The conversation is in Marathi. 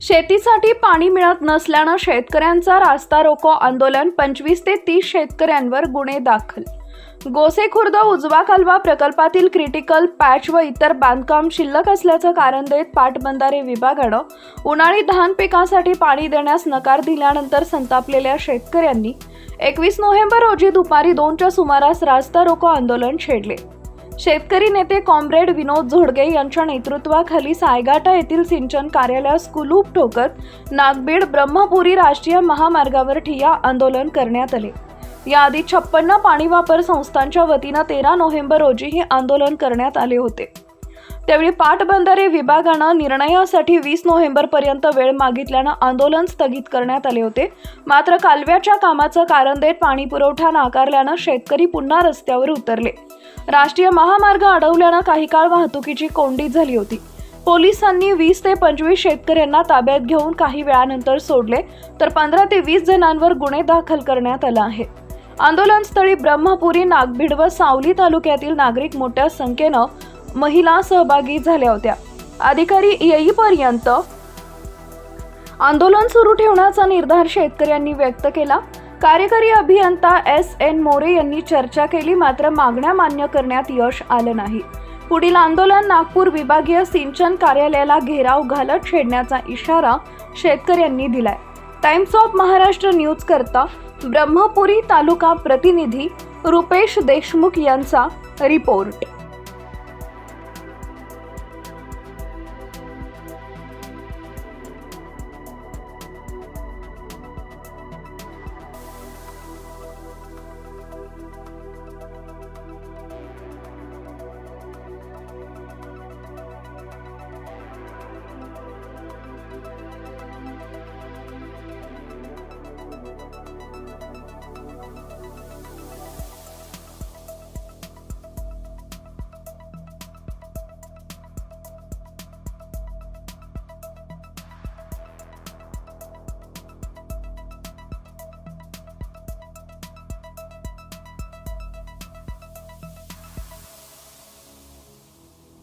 शेतीसाठी पाणी मिळत नसल्यानं शेतकऱ्यांचा रास्ता रोको आंदोलन, 25 ते 30 शेतकऱ्यांवर गुन्हे दाखल. गोसेखुर्द उजवा कालवा प्रकल्पातील क्रिटिकल पॅच व इतर बांधकाम शिल्लक असल्याचं कारण देत पाटबंधारे विभागानं उन्हाळी धान पिकासाठी पाणी देण्यास नकार दिल्यानंतर संतापलेल्या शेतकऱ्यांनी 21 नोव्हेंबर रोजी दुपारी 2च्या सुमारास रास्ता रोको आंदोलन छेडले. शेतकरी नेते कॉम्रेड विनोद झोडगे यांच्या नेतृत्वाखाली सायगाटा येथील सिंचन कार्यालयास कुलूप ठोकत नागबीड ब्रह्मपुरी राष्ट्रीय महामार्गावर ठिय्या आंदोलन करण्यात आले. याआधी 56 पाणी वापर संस्थांच्या वतीनं 13 नोव्हेंबर रोजी हे आंदोलन करण्यात आले होते. त्यावेळी पाटबंधारे विभागानं निर्णयासाठी 20 नोव्हेंबर पर्यंत वेळ मागितल्यानं आंदोलन स्थगित करण्यात आले होते. मात्र कालव्याच्या कामाचं कारण देत पाणी पुरवठा नाकारल्यानं शेतकरी पुन्हा रस्त्यावर उतरले. राष्ट्रीय महामार्ग अडवल्यानं काही काळ वाहतुकीची कोंडी झाली होती. पोलिसांनी 20 ते 25 शेतकऱ्यांना ताब्यात घेऊन काही वेळानंतर सोडले, तर 15 ते 20 जणांवर गुन्हे दाखल करण्यात आला आहे. आंदोलनस्थळी ब्रह्मपुरी, नागभीड व सावली तालुक्यातील नागरिक, मोठ्या संख्येनं महिला सहभागी झाल्या होत्या. अधिकारी येईपर्यंत आंदोलन सुरू ठेवण्याचा निर्धार शेतकऱ्यांनी व्यक्त केला. कार्यकारी अभियंता S.N. मोरे यांनी चर्चा केली, मात्र मागण्या मान्य करण्यात यश आलं नाही. पुढील आंदोलन नागपूर विभागीय सिंचन कार्यालयाला घेराव घालत छेडण्याचा इशारा शेतकऱ्यांनी दिलाय. टाइम्स ऑफ महाराष्ट्र न्यूज करता ब्रह्मपुरी तालुका प्रतिनिधी रुपेश देशमुख यांचा रिपोर्ट.